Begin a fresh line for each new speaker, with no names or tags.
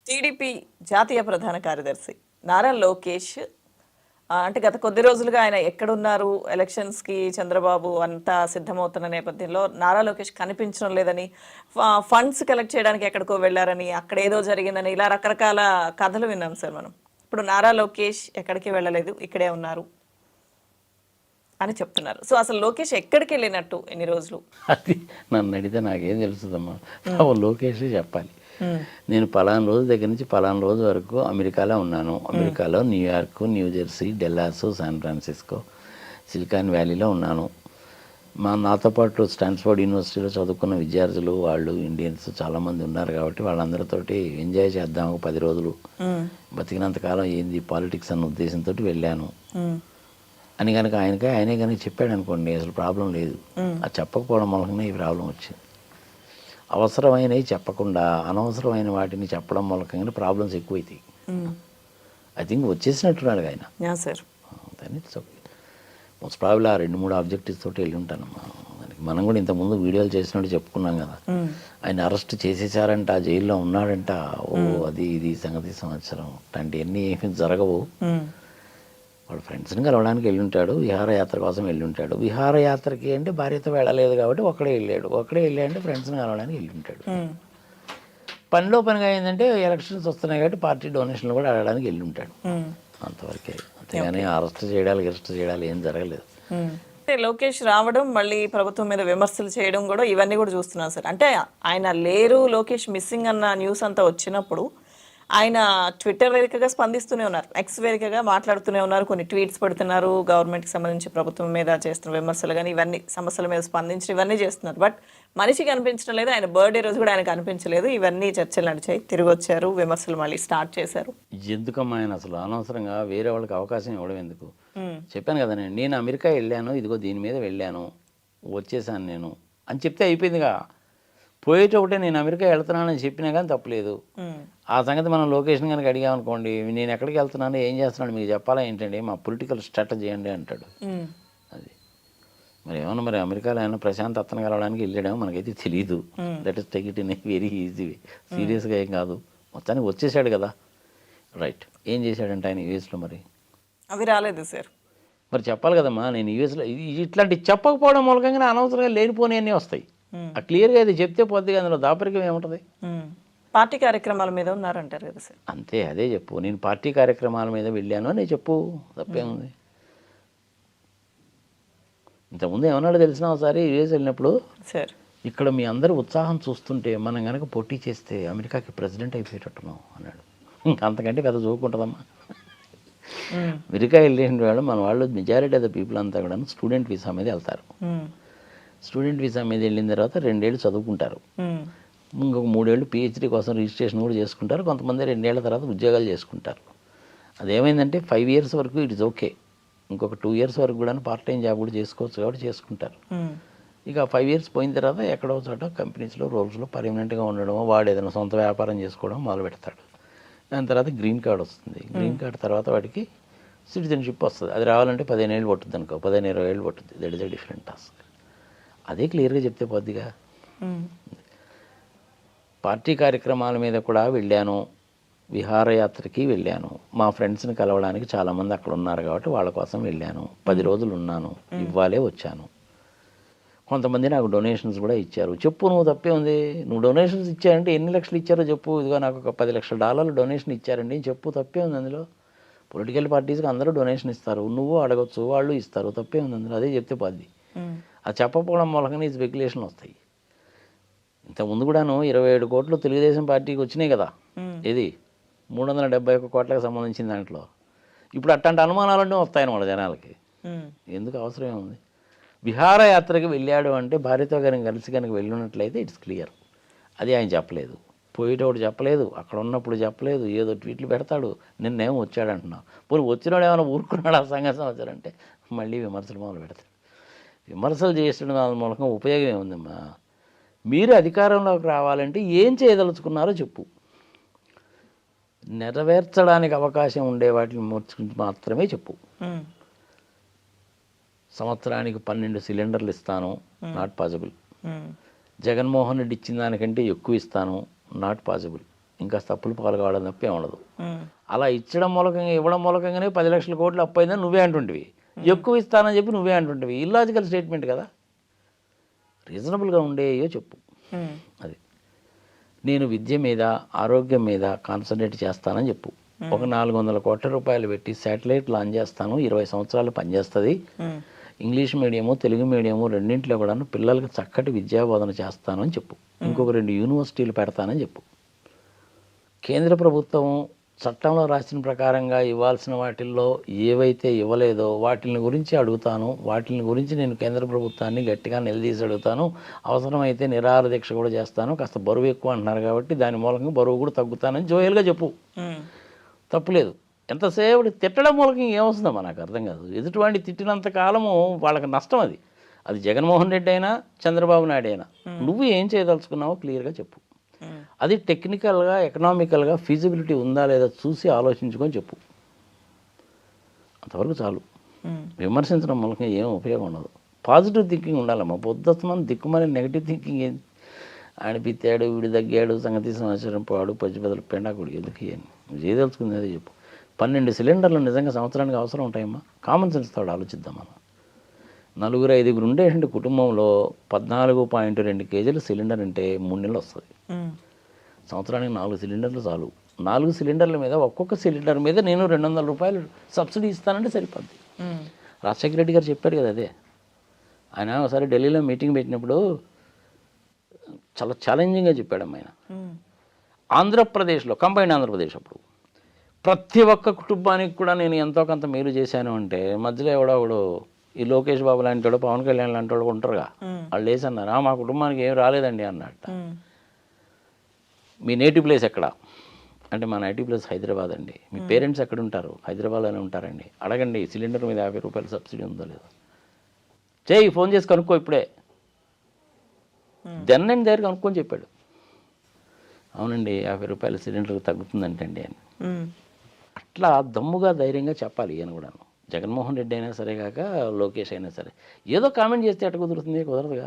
TDP జాతీయ ప్రధాన కార్యదర్శి నారా లోకేష్ అంటే గత కొద్ది రోజులుగా ఆయన ఎక్కడున్నారు, ఎలక్షన్స్కి చంద్రబాబు అంతా సిద్ధమవుతున్న నేపథ్యంలో నారా లోకేష్ కనిపించడం లేదని, ఫండ్స్ కలెక్ట్ చేయడానికి ఎక్కడికో వెళ్ళారని, అక్కడ ఏదో జరిగిందని, ఇలా రకరకాల కథలు విన్నాం సార్ మనం. ఇప్పుడు నారా లోకేష్ ఎక్కడికి వెళ్ళలేదు, ఇక్కడే ఉన్నారు అని చెప్తున్నారు. సో అసలు లోకేష్ ఎక్కడికి వెళ్ళినట్టు ఎన్ని రోజులు?
అది నన్ను అడిగితే నాకేం తెలుస్తుందమ్మా. లోకేష్ చెప్పాలి. నేను పలానా రోజు దగ్గర నుంచి పలానా రోజు వరకు అమెరికాలో ఉన్నాను. అమెరికాలో New York, New Jersey, Dallas, San Francisco, Silicon వ్యాలీలో ఉన్నాను. నాతో పాటు స్టాన్ఫోర్డ్ యూనివర్సిటీలో చదువుకున్న విద్యార్థులు, వాళ్ళు ఇండియన్స్ చాలామంది ఉన్నారు కాబట్టి వాళ్ళందరితోటి ఎంజాయ్ చేద్దాం ఒక 10 రోజులు, బతికినంతకాలం ఏంది పాలిటిక్స్ అన్న ఉద్దేశంతో వెళ్ళాను అని కనుక ఆయనే కనుక చెప్పాడు అనుకోండి, అసలు ప్రాబ్లం లేదు. అది చెప్పకపోవడం వలన ఈ ప్రాబ్లం వచ్చింది. అవసరమైనవి చెప్పకుండా అనవసరమైన వాటిని చెప్పడం మూలకంగా ప్రాబ్లమ్స్ ఎక్కువైతాయి. ఐ థింక్ వచ్చేసినట్టున్నాడు ఆయన. మోస్ట్ ప్రాబ్లీ ఆ 2-3 ఆబ్జెక్టివ్స్ తోటి వెళ్ళి ఉంటానమ్మా. మనం కూడా ఇంతకుముందు వీడియోలు చేసినట్టు చెప్పుకున్నాం కదా. ఆయన అరెస్ట్ చేసేసారంట, జైల్లో ఉన్నాడంట, అది ఇది సంగతి సంవత్సరం అట్లాంటివన్నీ ఏమీ జరగవు. వాడు ఫ్రెండ్స్ని కలవడానికి వెళ్ళి ఉంటాడు, విహారయాత్ర కోసం వెళ్ళి ఉంటాడు. విహారయాత్రకి అంటే భార్యతో వెళ్ళలేదు కాబట్టి ఒక్కడే వెళ్ళాడంటే ఫ్రెండ్స్ని కలవడానికి వెళ్ళి ఉంటాడు. పనిలో పనిగా ఏంటంటే ఎలక్షన్స్ వస్తున్నాయి కాబట్టి పార్టీ డొనేషన్లు కూడా అడగడానికి వెళ్ళి ఉంటాడు. అంతవరకే, అంతేగాని అరెస్ట్ చేయడాలు ఏం జరగలేదు.
లోకేష్ రావడం, మళ్ళీ ప్రభుత్వం మీద విమర్శలు చేయడం కూడా ఇవన్నీ కూడా చూస్తున్నాం సార్. అంటే ఆయన లేరు, లోకేష్ మిస్సింగ్ అన్న న్యూస్ అంతా వచ్చినప్పుడు ఆయన ట్విట్టర్ వేదికగా స్పందిస్తూనే ఉన్నారు, ఎక్స్ వేదికగా మాట్లాడుతూనే ఉన్నారు, కొన్ని ట్వీట్స్ పెడుతున్నారు, గవర్నమెంట్కి సంబంధించి ప్రభుత్వం మీద చేస్తున్న విమర్శలు కానీ ఇవన్నీ సమస్యల మీద స్పందించి ఇవన్నీ చేస్తున్నారు. బట్ మనిషికి అనిపించడం లేదు. ఆయన బర్త్డే రోజు కూడా ఆయనకు అనిపించలేదు. ఇవన్నీ చర్చలు నడిచాయి, తిరిగి వచ్చారు, విమర్శలు మళ్ళీ స్టార్ట్ చేశారు.
ఎందుకమ్మా ఆయన అసలు అనవసరంగా వేరే వాళ్ళకి అవకాశం ఇవ్వడం ఎందుకు? చెప్పాను కదా నేను అమెరికా వెళ్ళాను, ఇదిగో దీని మీద వెళ్ళాను, వచ్చేసాను నేను అని చెప్తే అయిపోయిందిగా. పోయేటప్పుడే నేను అమెరికా వెళ్తున్నానని చెప్పినా కానీ తప్పలేదు. ఆ సంగతి మనం లొకేషన్ కనుక అడిగామనుకోండి, నేను ఎక్కడికి వెళ్తున్నాను, ఏం చేస్తున్నాను మీకు చెప్పాలా ఏంటండి, మా పొలిటికల్ స్ట్రాటజీ అండి అంటాడు. అది మరి అమెరికాలో ఏమైనా ప్రశాంత్ అత్తను కలవడానికి వెళ్ళాడేమో మనకైతే తెలియదు. That is take it in very easy way. సీరియస్గా ఏం కాదు, మొత్తానికి వచ్చేసాడు కదా. రైట్, ఏం చేశాడంటే ఆయన యూఎస్లో మరి
అవి రాలేదు సార్.
మరి చెప్పాలి కదమ్మా. నేను యూఎస్లో ఇట్లాంటి చెప్పకపోవడం మూలకంగా అనవసరంగా లేనిపోని అన్నీ వస్తాయి. ఆ క్లియర్గా అది చెప్తే పోద్దిగా అందులో దాపరికం ఏముంటుంది?
పార్టీ కార్యక్రమాల మీద ఉన్నారంటారు కదా సార్.
అంతే, అదే చెప్పు. నేను పార్టీ కార్యక్రమాల మీద వెళ్ళాను అని చెప్పు, తప్పేముంది? ఇంతకుముందు ఏమన్నాడు తెలిసిన ఒకసారి యూఎస్ వెళ్ళినప్పుడు, సార్ ఇక్కడ మీ అందరూ ఉత్సాహం చూస్తుంటే మనం కనుక పోటీ చేస్తే అమెరికాకి ప్రెసిడెంట్ అయిపోయేటట్టున్నాం అన్నాడు. ఇంకా అంతకంటే పెద్ద చూపుకుంటుందమ్మా. అమెరికా వెళ్ళిన వాళ్ళు మన వాళ్ళు మెజారిటీ ఆఫ్ ద పీపుల్ అంతా కూడా స్టూడెంట్ వీసా మీద వెళ్తారు. స్టూడెంట్ వీసా మీద వెళ్ళిన తర్వాత 2 ఏళ్ళు చదువుకుంటారు, ఇంకొక 3 ఏళ్ళు పిహెచ్డీ కోసం రిజిస్ట్రేషన్ కూడా చేసుకుంటారు. కొంతమంది 2 ఏళ్ల తర్వాత ఉద్యోగాలు చేసుకుంటారు. అదేమైందంటే 5 ఇయర్స్ వరకు ఇట్ ఇస్ ఓకే, ఇంకొక 2 ఇయర్స్ వరకు కూడా పార్ట్ టైం జాబ్ కూడా చేసుకోవచ్చు కాబట్టి చేసుకుంటారు. ఇక 5 ఇయర్స్ పోయిన తర్వాత ఎక్కడో చోట కంపెనీస్లో రోల్స్లో పర్మనెంట్గా ఉండడం, వాడు ఏదైనా సొంత వ్యాపారం చేసుకోవడం మొదలు పెడతాడు. దాని తర్వాత గ్రీన్ కార్డ్ వస్తుంది. గ్రీన్ కార్డ్ తర్వాత వాడికి సిటిజన్షిప్ వస్తుంది. అది రావాలంటే 15 ఏళ్ళు పట్టుద్ది అనుకో, 15-20 ఏళ్ళు పట్టుద్ది. That is a different task. అదే క్లియర్గా చెప్తే పోద్దిగా. పార్టీ కార్యక్రమాల మీద కూడా వెళ్ళాను, విహారయాత్రకి వెళ్ళాను, మా ఫ్రెండ్స్ని కలవడానికి చాలామంది అక్కడ ఉన్నారు కాబట్టి వాళ్ళ కోసం వెళ్ళాను, 10 రోజులు ఉన్నాను, ఇవ్వాలే వచ్చాను. కొంతమంది నాకు డొనేషన్స్ కూడా ఇచ్చారు. చెప్పు, నువ్వు తప్పే ఉంది. నువ్వు డొనేషన్స్ ఇచ్చారంటే ఎన్ని లక్షలు ఇచ్చారో చెప్పు. ఇదిగో నాకు ఒక $10 లక్షల డొనేషన్ ఇచ్చారండి చెప్పు, తప్పే ఉంది అందులో. పొలిటికల్ పార్టీస్కి అందరూ డొనేషన్ ఇస్తారు, నువ్వు అడగచ్చు, వాళ్ళు ఇస్తారు, తప్పే ఉంది అందులో. అదే చెప్తే పోద్ది. అది చెప్పకపోవడం మూలంగా ఈ స్పెక్యులేషన్లు వస్తాయి. ఇంతకుముందు కూడాను 27 కోట్లు తెలుగుదేశం పార్టీకి వచ్చినాయి కదా, ఇది 371 కోట్లకు సంబంధించిన దాంట్లో. ఇప్పుడు అట్లాంటి అనుమానాలన్నీ వస్తాయన్నమాట జనాలకి. ఎందుకు అవసరం ఏముంది? విహారయాత్రకి వెళ్ళాడు అంటే భార్యతో కలిసి కనుక వెళ్ళినట్లయితే ఇట్స్ క్లియర్. అది ఆయన చెప్పలేదు, పోయేటప్పుడు చెప్పలేదు, అక్కడ ఉన్నప్పుడు చెప్పలేదు, ఏదో ట్వీట్లు పెడతాడు, నిన్నేమో వచ్చాడు అంటున్నావు. పోనీ వచ్చినాడు ఏమైనా ఊరుకున్నాడు ఆ సంగతి వచ్చారంటే మళ్ళీ విమర్శలు మొదలు పెడతాడు. విమర్శలు చేసిన దాని మూలంగా ఉపయోగం ఏముందమ్మా? మీరు అధికారంలోకి రావాలంటే ఏం చేయదలుచుకున్నారో చెప్పు. నెరవేర్చడానికి అవకాశం ఉండే వాటిని మాత్రమే చెప్పు. సంవత్సరానికి 12 సిలిండర్లు ఇస్తాను, నాట్ పాసిబుల్. జగన్మోహన్ రెడ్డి ఇచ్చిన దానికంటే ఎక్కువ ఇస్తాను, నాట్ పాసిబుల్. ఇంకా తప్పులు పాలు కావడం తప్ప ఏం ఉండదు.
ఉమ్,
అలా ఇచ్చడం మూలకంగా ఇవ్వడం మూలకంగానే 10 లక్షల కోట్లు అప్పు అయిందని నువ్వే అంటుంటివి, ఎక్కువ ఇస్తానని చెప్పి నువ్వే అంటుంటివి. ఇల్లాజికల్ స్టేట్మెంట్ కదా. రీజనబుల్గా ఉండేయో చెప్పు.
ఉమ్,
అది నేను విద్య మీద ఆరోగ్యం మీద కాన్సన్ట్రేట్ చేస్తానని చెప్పు. ఒక 400 కోట్ల రూపాయలు పెట్టి శాటిలైట్ లాంచ్ చేస్తాను, 20 సంవత్సరాలు పనిచేస్తుంది.
ఉమ్,
ఇంగ్లీష్ మీడియము తెలుగు మీడియము రెండింటిలో కూడా పిల్లలకి చక్కటి విద్యాబోధన చేస్తాను అని చెప్పు. ఇంకొక 2 యూనివర్సిటీలు పెడతానని చెప్పు. కేంద్ర ప్రభుత్వం చట్టంలో రాసిన ప్రకారంగా ఇవ్వాల్సిన వాటిల్లో ఏవైతే ఇవ్వలేదో వాటిని గురించి అడుగుతాను. వాటిని గురించి నేను కేంద్ర ప్రభుత్వాన్ని గట్టిగా నిలదీసి అడుగుతాను. అవసరమైతే నిరాహార దీక్ష కూడా చేస్తాను. కాస్త బరువు ఎక్కువ అంటున్నారు కాబట్టి దాని మూలంగా బరువు కూడా తగ్గుతానని జోయల్గా చెప్పు.
ఉమ్,
తప్పులేదు. ఎంతసేపు తిట్టడం మూలకంగా ఏమొస్తుందమ్మా నాకు అర్థం కాదు. ఎదుటివాడిని తిట్టినంత కాలము వాళ్ళకి నష్టం. అది జగన్మోహన్ రెడ్డి అయినా చంద్రబాబు నాయుడు అయినా నువ్వు ఏం చేయదలుచుకున్నావో క్లియర్గా చెప్పు. అది టెక్నికల్గా ఎకనామికల్గా ఫీజిబిలిటీ ఉందా లేదా చూసి ఆలోచించుకొని చెప్పు. అంతవరకు చాలు. విమర్శించడం మూలంగా ఏం ఉపయోగం ఉండదు. పాజిటివ్ థింకింగ్ ఉండాలమ్మా. పొద్దుస్తమని దిక్కుమని నెగిటివ్ థింకింగ్ ఏంది? ఆయన పిత్తాడు, వీడు తగ్గాడు, సంగతి సమాచారం పాడు, పచ్చిబెదలు పెండాకుడు ఎందుకు అని నువ్వు చేయదలుచుకుంది అదే చెప్పు. 12 సిలిండర్లు నిజంగా సంవత్సరానికి అవసరం ఉంటాయమ్మా? కామన్ సెన్స్ తోడు ఆలోచిద్దాం మనం. 4-5 ఉండేటువంటి కుటుంబంలో 14.2 కేజీల సిలిండర్ అంటే 3 నెలలు వస్తుంది. సంవత్సరానికి 4 సిలిండర్లు చాలు. 4 సిలిండర్ల మీద ఒక్కొక్క సిలిండర్ మీద నేను 200 రూపాయలు సబ్సిడీ ఇస్తానంటే సరిపోద్ది. రాజశేఖర రెడ్డి గారు చెప్పారు కదా అదే. ఆయన ఒకసారి ఢిల్లీలో మీటింగ్ పెట్టినప్పుడు చాలా ఛాలెంజింగ్గా చెప్పాడమ్మ ఆయన. ఆంధ్రప్రదేశ్లో కంబైన్డ్ ఆంధ్రప్రదేశ్ అప్పుడు ప్రతి ఒక్క కుటుంబానికి కూడా నేను ఎంతో కొంత మేలు చేశాను అంటే మధ్యలో ఎవడో ఈ లోకేష్ బాబు లాంటి వాడు, పవన్ కళ్యాణ్ లాంటి వాడు ఉంటారుగా, వాళ్ళు వేసి అన్నారు మా కుటుంబానికి ఏం రాలేదండి అన్నట్ట. మీ నేటివ్ ప్లేస్ ఎక్కడ అంటే మా నేటివ్ ప్లేస్ హైదరాబాద్ అండి. మీ పేరెంట్స్ ఎక్కడ ఉంటారు? హైదరాబాద్లోనే ఉంటారండి. అడగండి సిలిండర్ మీద 50 రూపాయలు సబ్సిడీ ఉందో లేదో. చేయి, ఫోన్ చేసి కనుక్కో ఇప్పుడే. దెన్ అండ్ దేర్ కనుక్కొని చెప్పాడు. అవునండి 50 రూపాయల సిలిండర్ తగ్గుతుందంటండి అని. అట్లా దమ్ముగా ధైర్యంగా చెప్పాలి అని కూడాను. జగన్మోహన్ రెడ్డి అయినా సరే కాక లోకేష్ అయినా సరే ఏదో కామెంట్ చేస్తే ఎట్ట కుదురుతుంది? కుదరదుగా.